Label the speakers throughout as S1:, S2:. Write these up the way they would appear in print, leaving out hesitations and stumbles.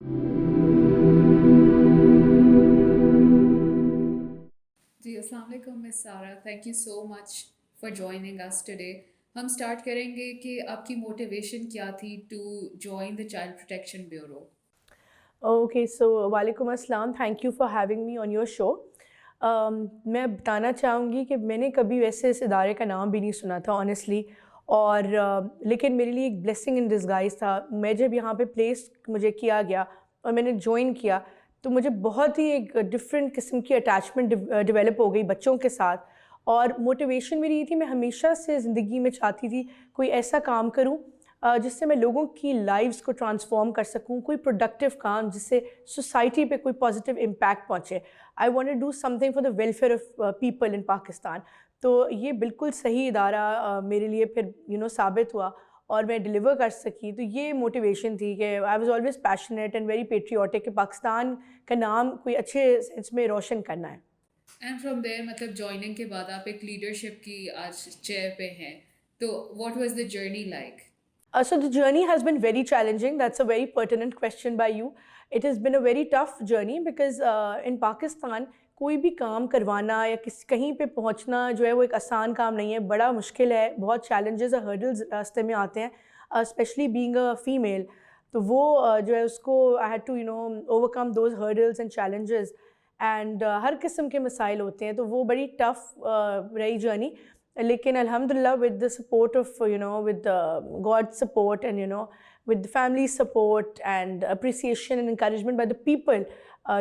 S1: जी अस्सलाम वालेकुम miss Sara, thank you so much for joining us today. हम start करेंगे कि आपकी मोटिवेशन क्या थी to join the child protection bureau.
S2: Okay so वालेकुम अस्सलाम, thank you for having me on your show. मैं बताना चाहूँगी कि मैंने कभी वैसे इस इदारे का नाम भी नहीं सुना था ऑनेस्टली, और लेकिन मेरे लिए एक ब्लेसिंग इन डिस्गाइज़ था। मैं जब यहाँ पे प्लेस मुझे किया गया और मैंने जॉइन किया, तो मुझे बहुत ही एक डिफरेंट किस्म की अटैचमेंट डेवलप हो गई बच्चों के साथ। और मोटिवेशन मेरी ये थी, मैं हमेशा से ज़िंदगी में चाहती थी कोई ऐसा काम करूँ जिससे मैं लोगों की लाइव्स को ट्रांसफॉर्म कर सकूँ, कोई प्रोडक्टिव काम जिससे सोसाइटी पे कोई पॉजिटिव इम्पैक्ट पहुँचे। I want to do something for the welfare of people in Pakistan. तो ये बिल्कुल सही इदारा मेरे लिए फिर साबित हुआ और मैं डिलीवर कर सकी। तो ये मोटिवेशन थी कि I was always passionate and very patriotic कि पाकिस्तान का नाम कोई अच्छे सेंस में रोशन करना है।
S1: एंड फ्रॉम देयर मतलब जॉइनिंग के बाद आप एक लीडरशिप की आज चेयर पे हैं, तो what was the journey like?
S2: So the journey has been very challenging. That's a very pertinent question by you. It has been a very tough journey because in Pakistan कोई भी काम करवाना या कहीं पे पहुंचना जो है वो एक आसान काम नहीं है, बड़ा मुश्किल है, बहुत challenges और hurdles रास्ते में आते हैं, especially being a female। तो वो जो है उसको I had to overcome those hurdles and challenges, and हर किस्म के मसाइल होते हैं, तो वो बड़ी tough रही जर्नी। लेकिन अल्हम्दुलिल्लाह with the support of with God support and with family support and appreciation and encouragement by the people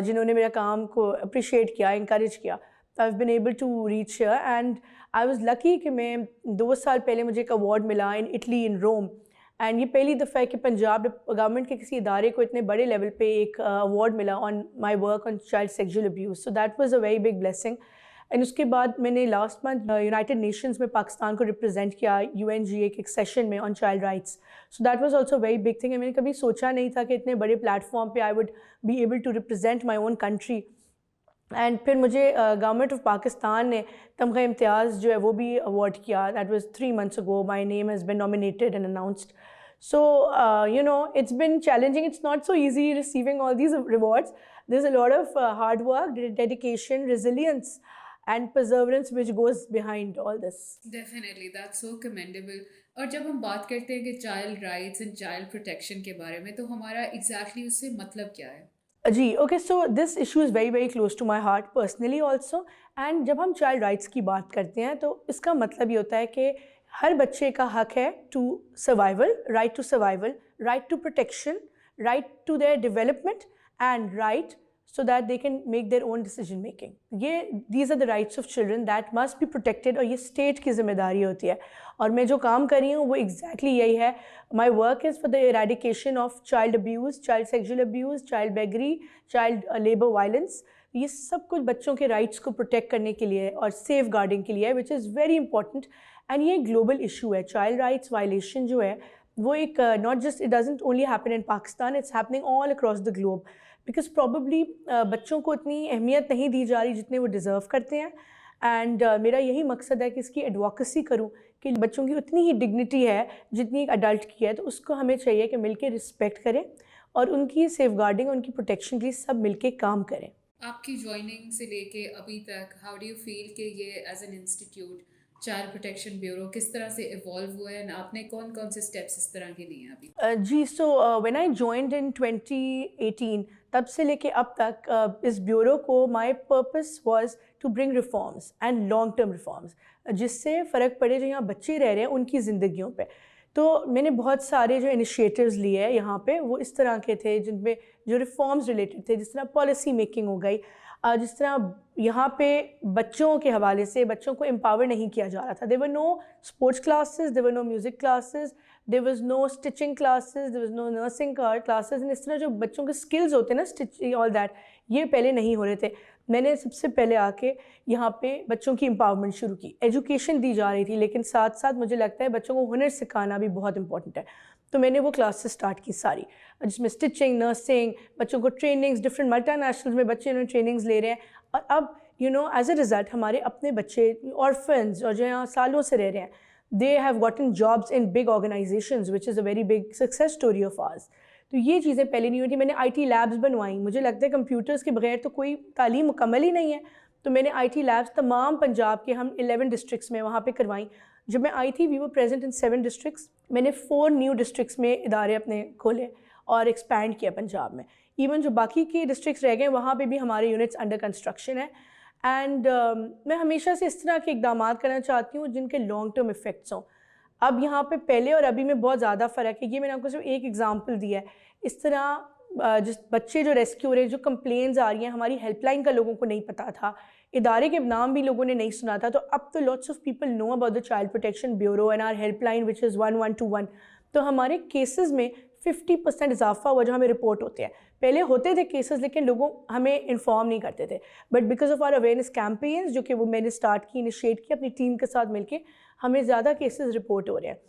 S2: जिन्होंने मेरा काम को अप्रिशिएट किया, इंकरेज किया, I have been able to reach here. And I was lucky कि मैं 2 साल पहले मुझे एक अवार्ड मिला in Italy, in Rome. And ये पहली दफ़ा है कि पंजाब गवर्नमेंट के किसी इदारे को इतने बड़े लेवल पे एक अवार्ड मिला on my work on child sexual abuse. So that was a very big blessing. And उसके बाद मैंने लास्ट मंथ यूनाइटेड नेशंस में पाकिस्तान को रिप्रेजेंट किया UNGA के एक सेशन में on child rights. So that was also very big thing. मैंने कभी सोचा नहीं था कि इतने बड़े प्लेटफॉर्म पे I would be able to represent my own country. And फिर मुझे गवर्नमेंट ऑफ पाकिस्तान ने तमगा इम्तियाज़ जो है वो भी अवार्ड किया। That was 3 months ago। My name has been nominated and announced. So, it's been challenging. It's not so easy receiving all these rewards. There's a lot of hard work, dedication, resilience, and perseverance which goes behind all this.
S1: Definitely that's so commendable. और जब हम बात करते हैं कि child rights and child protection के बारे में, तो हमारा एग्जैक्टली उससे मतलब क्या है?
S2: जी, okay, so this issue is very very close to my heart personally also. And जब हम चाइल्ड राइट्स की बात करते हैं तो इसका मतलब ये होता है कि हर बच्चे का हक है to survival, right to protection, right to their development, and right so that they can make their own decision making। these are the rights of children that must be protected, और ये स्टेट की जिम्मेदारी होती है। और मैं जो काम कर रही हूँ वो एग्जैक्टली यही है। My work is for the eradication of child abuse, child sexual abuse, child beggary, child labour violence. ये सब कुछ बच्चों के राइट्स को प्रोटेक्ट करने के लिए और सेफ गार्डिंग के लिए है, which is very important. And ये ग्लोबल इशू है। चाइल्ड राइट्स वायलेशन जो है वो एक not just, it doesn't only happen in Pakistan, it's happening all across the globe. Because probably बच्चों को इतनी अहमियत नहीं दी जा रही जितने वो डिज़र्व करते हैं। एंड मेरा यही मकसद है कि इसकी एडवोकेसी करूं कि बच्चों की उतनी ही डिग्निटी है जितनी एक अडल्ट की है, तो उसको हमें चाहिए कि मिलके रिस्पेक्ट करें और उनकी सेफ गार्डिंग, उनकी प्रोटेक्शन के लिए सब मिलके काम करें।
S1: आपकी ज्वाइनिंग से लेके अभी तक हाउ डू यू फील कि ये as an institute child protection bureau किस तरह से इवॉल्व हुआ है, आपने कौन कौन से स्टेप्स इस तरह के लिए हैं अभी?
S2: जी, so when I joined in 2018, तब से लेके अब तक इस ब्यूरो को my purpose was to bring reforms and long term reforms, जिससे फ़र्क पड़े जो यहाँ बच्चे रह रहे हैं उनकी ज़िंदगियों पे। तो मैंने बहुत सारे जो इनिशिएटिव्स लिए हैं यहाँ पे, वो इस तरह के थे जिनमें जो रिफॉर्म्स रिलेटेड थे, जिस तरह पॉलिसी मेकिंग हो गई, जिस तरह यहाँ पे बच्चों के हवाले से बच्चों को एम्पावर नहीं किया जा रहा था। There were no sports classes, there were no music classes, there was no stitching classes, there was no nursing classes. इस तरह जो बच्चों के स्किल्स होते हैं ना, स्टिचिंग, ऑल दैट, ये पहले नहीं हो रहे थे। मैंने सबसे पहले आके यहाँ पे बच्चों की एम्पावरमेंट शुरू की। एजुकेशन दी जा रही थी, लेकिन साथ साथ मुझे लगता है बच्चों को हुनर सिखाना भी बहुत इंपॉर्टेंट है। तो मैंने वो क्लासेस स्टार्ट की सारी, जिसमें स्टिचिंग, नर्सिंग, बच्चों को ट्रेनिंग्स, डिफरेंट मल्टीनेशनल में बच्चे उन्हें ट्रेनिंग्स ले रहे हैं। और अब एज अ रिज़ल्ट हमारे अपने बच्चे ऑर्फन्स और जो यहाँ सालों से रह रहे हैं, they have gotten jobs in big organizations, which is a very big success story of ours। तो ये चीज़ें पहले नहीं हुई थी। मैंने IT लैब्स बनवाई, मुझे लगता है कंप्यूटर्स के बगैर तो कोई तालीम मुकम्मल ही नहीं है। तो मैंने IT लैब्स तमाम पंजाब के हम 11 डिस्ट्रिक्ट्स में वहाँ पे करवाई। जब मैं आई थी we were present in 7 districts. मैंने 4 न्यू डिस्ट्रिक्ट्स में इदारे अपने खोले और एक्सपैंड किया पंजाब में। इवन जो बाकी के डिस्ट्रिक्ट्स रह गए वहाँ पे भी हमारे यूनिट्स अंडर कंस्ट्रक्शन है। एंड मैं हमेशा से इस तरह के इकदाम करना चाहती हूँ जिनके लॉन्ग टर्म इफ़ेक्ट्स हों। अब यहाँ पे पहले और अभी में बहुत ज़्यादा फ़र्क है। ये मैंने आपको सिर्फ एक एग्जांपल दिया है। इस तरह जिस बच्चे जो रेस्क्यू हो रहे हैं, जो कंप्लेंट्स आ रही हैं, हमारी हेल्पलाइन का लोगों को नहीं पता था, इदारे के नाम भी लोगों ने नहीं सुना था। तो अब तो lots of people know about the child protection bureau and our helpline which is 1121। तो हमारे केसेस में 50% इजाफा हुआ जो हमें रिपोर्ट होते हैं। पहले होते थे केसेस लेकिन लोगों हमें इन्फॉर्म नहीं करते थे, but because of are awareness campaigns जो कि वो मैंने स्टार्ट की, इनिशिएट की अपनी टीम के साथ मिलके, हमें ज़्यादा केसेस रिपोर्ट हो रहे हैं।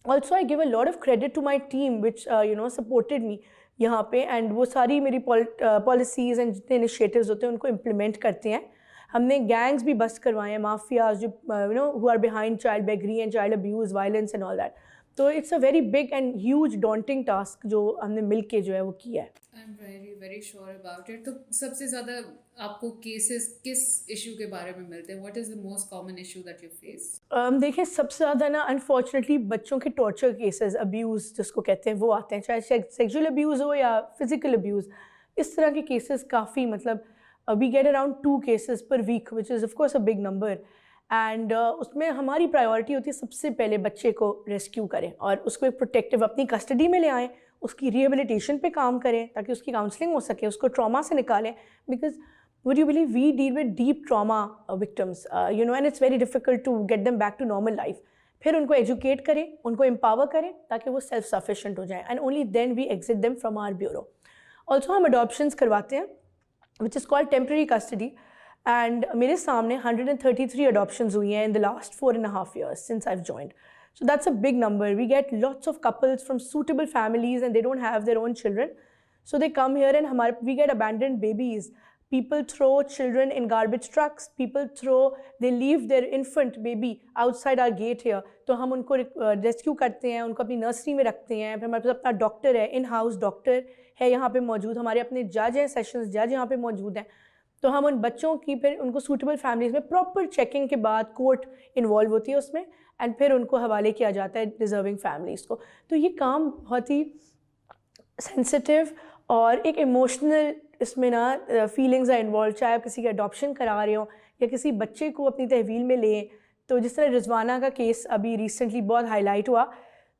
S2: Also I give a lot of credit to my team which supported me यहाँ पे, एंड वो सारी मेरी पॉलिसीज़ एंड जितने इनिशिएटिव्स होते हैं उनको इम्प्लीमेंट करते हैं। हमने गैंग्स भी बस्ट करवाए हैं, माफियाज जो who are behind child beggary and child abuse, violence and all that. तो it's a very big and huge daunting task जो हमने मिल के जो है वो किया है।
S1: I am very very sure about it. तो सबसे ज़्यादा आपको केसेस किस इशू के बारे में मिलते हैं? What is the most common issue that you face?
S2: देखिए सबसे ज़्यादा ना अनफॉर्चुनेटली बच्चों के टॉर्चर केसेस, अब्यूज़ जिसको कहते हैं, वो आते हैं, चाहे सेक्सुअल अब्यूज़ हो या फिज़िकल अब्यूज़। इस तरह के केसेस काफ़ी, मतलब we get around 2 cases per week which is of course a big number. And उसमें हमारी प्रायोरिटी होती है सबसे पहले बच्चे को रेस्क्यू करें और उसको एक प्रोटेक्टिव अपनी कस्टडी में ले आएँ, उसकी रिहेबिलिटेशन पे काम करें ताकि उसकी काउंसलिंग हो सके, उसको ट्रॉमा से निकालें। Because would you believe we deal with deep trauma victims, and it's very difficult to get them back to normal life. फिर उनको एजुकेट करें, उनको एम्पावर करें ताकि वो सेल्फ सफिशेंट हो जाएं, and only then we exit them from our bureau. Also हम अडॉप्शंस करवाते हैं which is called temporary custody, and मेरे सामने 133 अडॉप्शंस हुई हैं in the last 4.5 years since I've joined. So that's a big number. We get lots of couples from suitable families and they don't have their own children. So they come here and we get abandoned babies. People throw children in garbage trucks. They leave their infant baby outside our gate here. तो हम उनको rescue करते हैं, उनको अपनी nursery में रखते हैं। फिर हमारे पास अपना डॉक्टर है, इन हाउस डॉक्टर है यहाँ पे मौजूद, हमारे अपने जज हैं, सेशंस जज यहाँ पे मौजूद हैं। तो हम उन बच्चों की फिर उनको सूटेबल फैमिलीज़ में प्रॉपर चेकिंग के बाद कोर्ट इन्वॉल्व होती है उसमें, एंड फिर उनको हवाले किया जाता है डिज़र्विंग फैमिलीज़ को। तो ये काम बहुत ही सेंसिटिव और एक इमोशनल इसमें ना फीलिंग्स है इन्वॉल्व, चाहे आप किसी का अडॉप्शन करा रहे हो या किसी बच्चे को अपनी तहवील में लें। तो जिस तरह रिजवाना का केस अभी रिसेंटली बहुत हाईलाइट हुआ,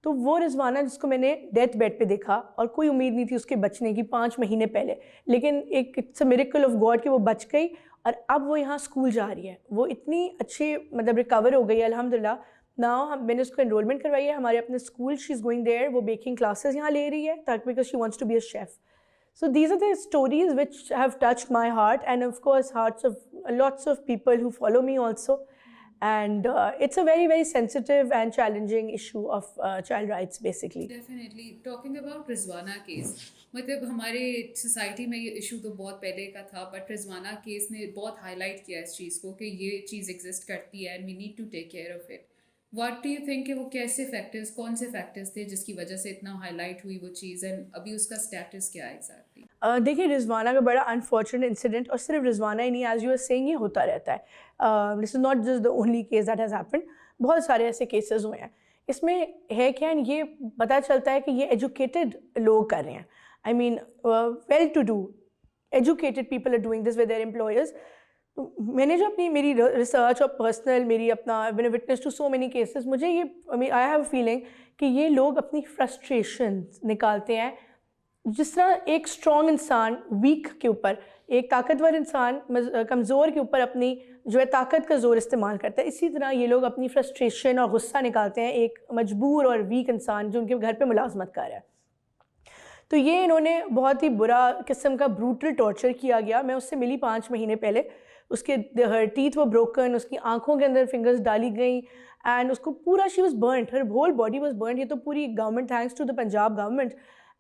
S2: तो वो रिजवाना जिसको मैंने डेथ बेड पे देखा और कोई उम्मीद नहीं थी उसके बचने की 5 महीने पहले, लेकिन एक it's a miracle of God कि वो बच गई और अब वो यहाँ स्कूल जा रही है। वो इतनी अच्छी मतलब रिकवर हो गई है अल्हम्दुलिल्लाह। नाउ मैंने उसको एनरोलमेंट करवाई है हमारे अपने school, she is going there, वो बेकिंग क्लासेस यहाँ ले रही है ताकि because she wants to be a chef. So these are the stories which have touched my heart, and of course hearts of lots of people who follow me also. And it's a very very sensitive and challenging issue of child rights basically.
S1: Definitely. Talking about Rizwana case, मतलब हमारे society में ये issue तो बहुत पहले का था, but Rizwana case ने बहुत हाईलाइट किया इस चीज़ को कि ये चीज़ एग्जिस्ट करती है and we need to take care of it. What do you think कि वो कैसे फैक्टर्स, कौन से फैक्टर्स थे जिसकी वजह से इतना हाईलाइट हुई वो चीज़, एंड अभी उसका स्टेटस क्या है एग्जैक्टली?
S2: देखिए रिजवाना का बड़ा अनफॉर्चुनेट इंसिडेंट, और सिर्फ रिजवाना ही नहीं, एज यू आर सेइंग, ये होता रहता है। This is not just the only case that has happened, बहुत सारे ऐसे केसेस हुए हैं। इसमें है क्या, ये पता चलता है कि ये एजुकेटेड लोग कर रहे हैं। I mean well to do educated people are doing this with their employers. मैंने जो अपनी मेरी रिसर्च और पर्सनल मेरी अपना मैंने witness to so many cases, मुझे ये आई हैव अ फीलिंग कि ये लोग अपनी फ्रस्ट्रेशन निकालते हैं। जिस तरह एक स्ट्रॉन्ग इंसान वीक के ऊपर, एक ताकतवर इंसान कमज़ोर के ऊपर अपनी जो है ताकत का ज़ोर इस्तेमाल करता है, इसी तरह ये लोग अपनी फ्रस्ट्रेशन और गुस्सा निकालते हैं एक मजबूर और वीक इंसान जो उनके घर पे मुलाजमत कर रहा है। तो ये इन्होंने बहुत ही बुरा किस्म का ब्रूटल टॉर्चर किया गया। मैं उससे मिली 5 महीने पहले। उसके हर टीथ वो ब्रोकन, उसकी आंखों के अंदर फिंगर्स डाली गई, एंड उसको पूरा she was burned, her whole body was burned. ये तो पूरी government, thanks to the Punjab government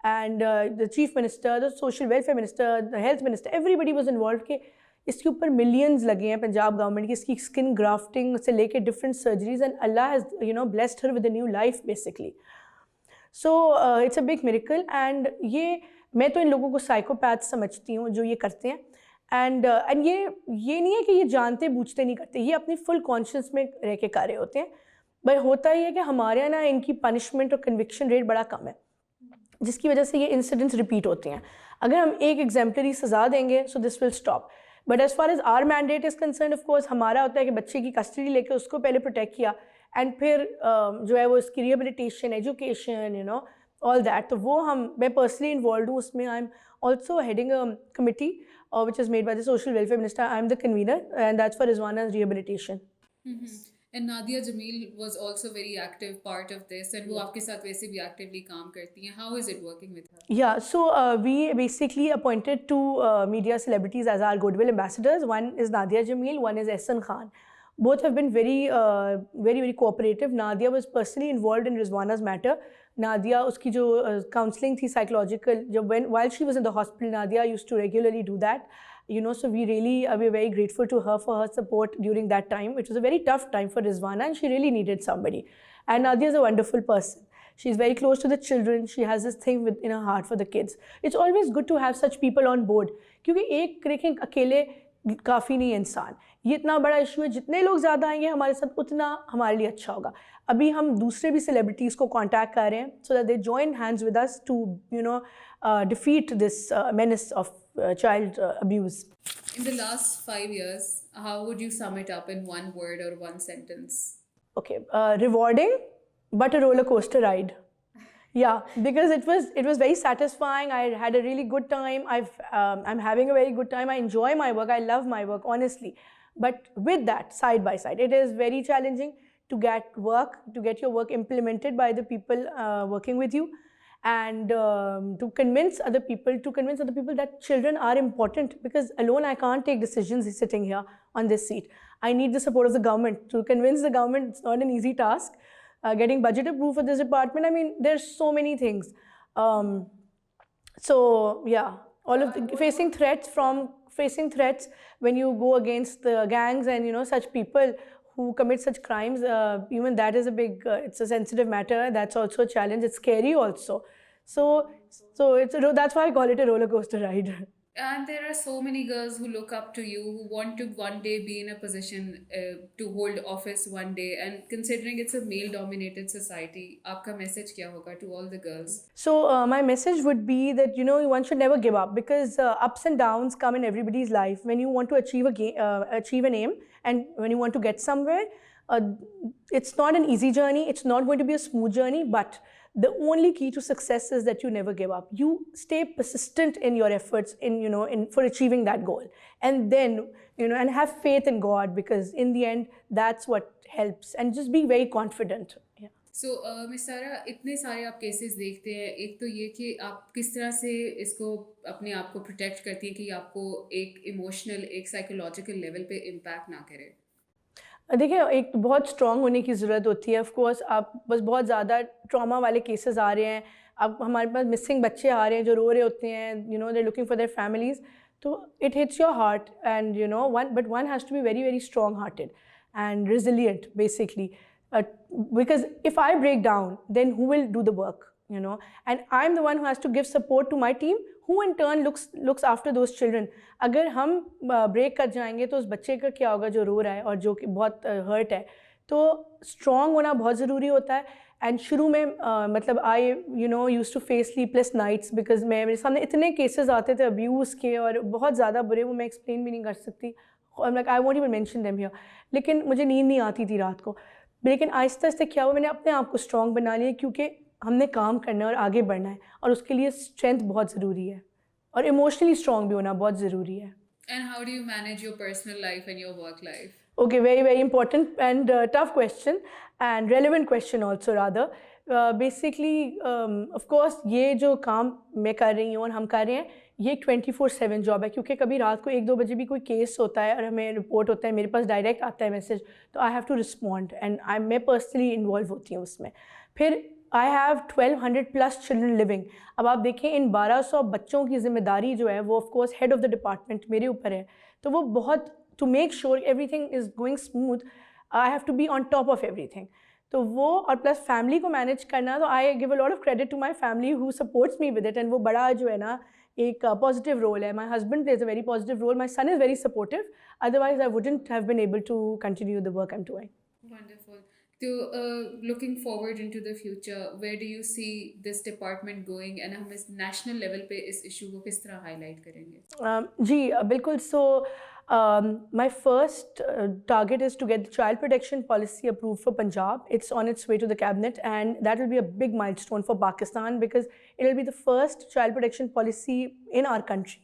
S2: and the chief minister, the social welfare minister, the health minister, everybody was involve कि इसके ऊपर मिलियंस लगे हैं पंजाब गवर्नमेंट की, इसकी स्किन ग्राफ्टिंग से लेके different surgeries, and Allah has blessed her with a new life basically. So it's a big miracle and ये मैं तो इन लोगों को साइकोपैथ समझती हूँ जो ये करते हैं एंड ये नहीं है कि ये जानते बूझते नहीं करते, ये अपनी फुल कॉन्शियस में रह के कर रहे होते हैं। बट होता ही है कि हमारे यहाँ ना इनकी पनिशमेंट और कन्विक्शन रेट बड़ा कम है, जिसकी वजह से ये इंसिडेंट्स रिपीट होते हैं। अगर हम एक एग्जाम्पलरी सज़ा देंगे so this will stop, but as far as our mandate is concern of course हमारा होता है कि बच्चे की कस्टडी लेके उसको पहले प्रोटेक्ट किया एंड फिर जो है वो इसकी rehabilitation, education, you know all that. तो वो मैं पर्सनली इन्वॉल्व हूँ उसमें। I am also heading a committee which is made by the social welfare minister. I am the convener and that's for Rizwana's rehabilitation.
S1: And Nadia Jamil was also very active part of this, and वो आपके साथ वैसे भी actively काम करती हैं. How is it working with her?
S2: Yeah, so we basically appointed two media celebrities as our goodwill ambassadors. One is Nadia Jamil, one is Ehsan Khan. Both have been very cooperative. Nadia was personally involved in Rizwana's matter. Nadia, उसकी जो counseling थी psychological, जब while she was in the hospital, Nadia used to regularly do that. You know, so we're very grateful to her for her support during that time. It was a very tough time for Rizwana and she really needed somebody. And Nadia is a wonderful person. She's very close to the children. She has this thing in her heart for the kids. It's always good to have such people on board. क्योंकि एक देखें अकेले काफ़ी नहीं इंसान, ये इतना बड़ा इशू है, जितने लोग ज़्यादा आएंगे हमारे साथ उतना हमारे लिए अच्छा होगा। अभी हम दूसरे भी सेलिब्रिटीज़ को कांटेक्ट कर रहे हैं so that they join hands with us to defeat this menace of child abuse.
S1: In the last 5 years, how would you sum it up in one word or one sentence?
S2: Okay, rewarding, but a roller coaster ride. Yeah, because it was very satisfying. I had a really good time. I'm having a very good time. I enjoy my work. I love my work, honestly. But with that, side by side, it is very challenging to get your work implemented by the people working with you, and to convince other people that children are important, because alone I can't take decisions sitting here on this seat. I need the support of the government. To convince the government, it's not an easy task. Getting budget approved for this department, I mean, there's so many things. So yeah, all of facing threats when you go against the gangs and, you know, such people who commit such crimes, even that is a big, it's a sensitive matter. That's also a challenge. It's scary also. So that's why I call it a roller coaster ride.
S1: And there are so many girls who look up to you, who want to one day be in a position to hold office one day. And considering it's a male-dominated society, आपका message क्या होगा to all the girls?
S2: So my message would be that, you know, one should never give up, because ups and downs come in everybody's life. When you want to achieve an aim, and when you want to get somewhere, it's not an easy journey. It's not going to be a smooth journey, but the only key to success is that you never give up. You stay persistent in your efforts for achieving that goal, and then, you know, and have faith in God, because in the end that's what helps, and just be very confident. Yeah.
S1: So Miss Sara, इतने सारे आप cases देखते हैं, एक तो ये कि आप किस तरह से इसको अपने आप को प्रोटेक्ट करती हैं कि आपको एक इमोशनल, एक साइकोलॉजिकल लेवल पे इम्पैक्ट ना करे?
S2: देखिए, एक बहुत स्ट्रॉन्ग होने की ज़रूरत होती है। ऑफ कोर्स आप बस बहुत ज़्यादा ट्रॉमा वाले केसेस आ रहे हैं, अब हमारे पास मिसिंग बच्चे आ रहे हैं जो रो रहे होते हैं, you know, they looking for their families, तो it hits your heart, and you know one has to be very very strong hearted and resilient basically, because if I break down, then who will do the work, you know? And I'm the one who has to give support to my team, who in turn looks after those children. अगर हम break कर जाएंगे तो उस बच्चे का क्या होगा जो रो रहा है और जो कि बहुत हर्ट है? तो स्ट्रॉन्ग होना बहुत ज़रूरी होता है। एंड शुरू में मतलब I use to face sleepless nights, because मेरे सामने इतने केसेस आते थे अब्यूज़ के और बहुत ज़्यादा बुरे, वो मैं एक्सप्लेन भी नहीं कर सकती। I won't even mention them here. लेकिन मुझे नींद नहीं आती थी रात को। लेकिन आहिस्ता आहिस्ता क्या हुआ, मैंने अपने आप को स्ट्रॉन्ग बना लिया, क्योंकि हमने काम करना है और आगे बढ़ना है, और उसके लिए स्ट्रेंथ बहुत ज़रूरी है और इमोशनली स्ट्रॉन्ग भी होना बहुत ज़रूरी है।
S1: And how do you manage your personal life and your work life?
S2: Okay, very very important and tough question, and relevant question also rather. Basically, of course, ये जो काम मैं कर रही हूँ और हम कर रहे हैं, ये 24/7 जॉब है, क्योंकि कभी रात को 1-2 बजे भी कोई केस होता है और हमें रिपोर्ट होता है, मेरे पास डायरेक्ट आता है मैसेज, तो I have to respond, and मैं पर्सनली इन्वॉल्व होती हूँ उसमें। फिर आई हैव 1200+ चिल्ड्रन लिविंग। अब आप देखें, इन 1200 बच्चों की जिम्मेदारी जो है वो of course head of the department मेरे ऊपर है, तो वो बहुत, to make sure everything is going smooth, I have to be on top of everything. तो वो और प्लस फैमिली को मैनेज करना, तो I give a lot of credit to my family who supports me with it, and वो बड़ा जो है ना एक पॉजिटिव रोल है. My husband plays a very positive role, my son is very supportive, otherwise I wouldn't have been able to continue the work I am doing.
S1: Wonderful. So, looking forward into the future, where do you see this department going, and हम इस national level पे इस issue को किस तरह highlight करेंगे?
S2: जी बिल्कुल. सो my first target is to get the child protection policy approved for Punjab. It's on its way to the cabinet, and that will be a big milestone for Pakistan because it will be the first child protection policy in our country.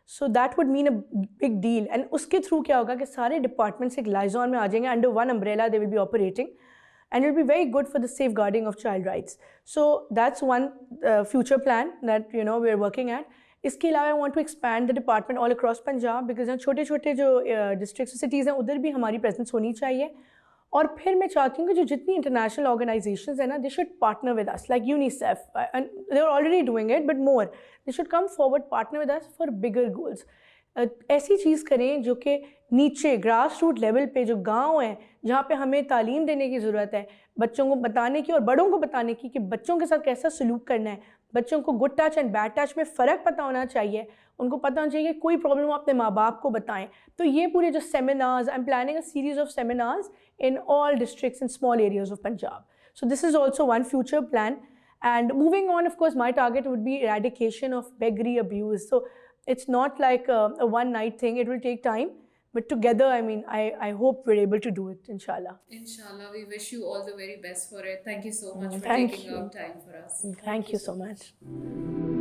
S2: So that would mean a big deal. And उसके through क्या होगा कि सारे departments एक liaison में आ जाएंगे, under one umbrella they will be operating, and it will be very good for the safeguarding of child rights. So that's one future plan that we are working at. इसके अलावा I want to expand the department all across Punjab, because यहाँ छोटे छोटे जो district cities हैं उधर भी हमारी प्रेजेंस होनी चाहिए. और फिर मैं चाहती हूँ कि जो जितनी इंटरनेशनल ऑर्गेनाइजेशंस हैं ना, they should partner with us, like UNICEF, and they are already doing it, but more they should come forward, partner with us for bigger goals. ऐसी चीज़ करें जो कि नीचे ग्रास रूट लेवल पे जो गांव हैं जहाँ पे हमें तालीम देने की ज़रूरत है, बच्चों को बताने की और बड़ों को बताने की कि बच्चों के साथ कैसा सलूक करना है, बच्चों को good touch and bad touch में फ़र्क पता होना चाहिए, उनको पता होना चाहिए कोई प्रॉब्लम हो अपने माँ बाप को बताएं. तो ये पूरे जो seminars, I am planning a series of seminars in all districts and small areas of Punjab. So this is also one future plan. And moving on, of course, my target would be eradication of beggary abuse. So it's not like a one-night thing. It will take time. But together, I mean, I hope we're able to do it, inshallah.
S1: Inshallah, we wish you all the very best for it. Thank you so much for
S2: Thank
S1: taking
S2: you.
S1: out time for us.
S2: Thank you so much.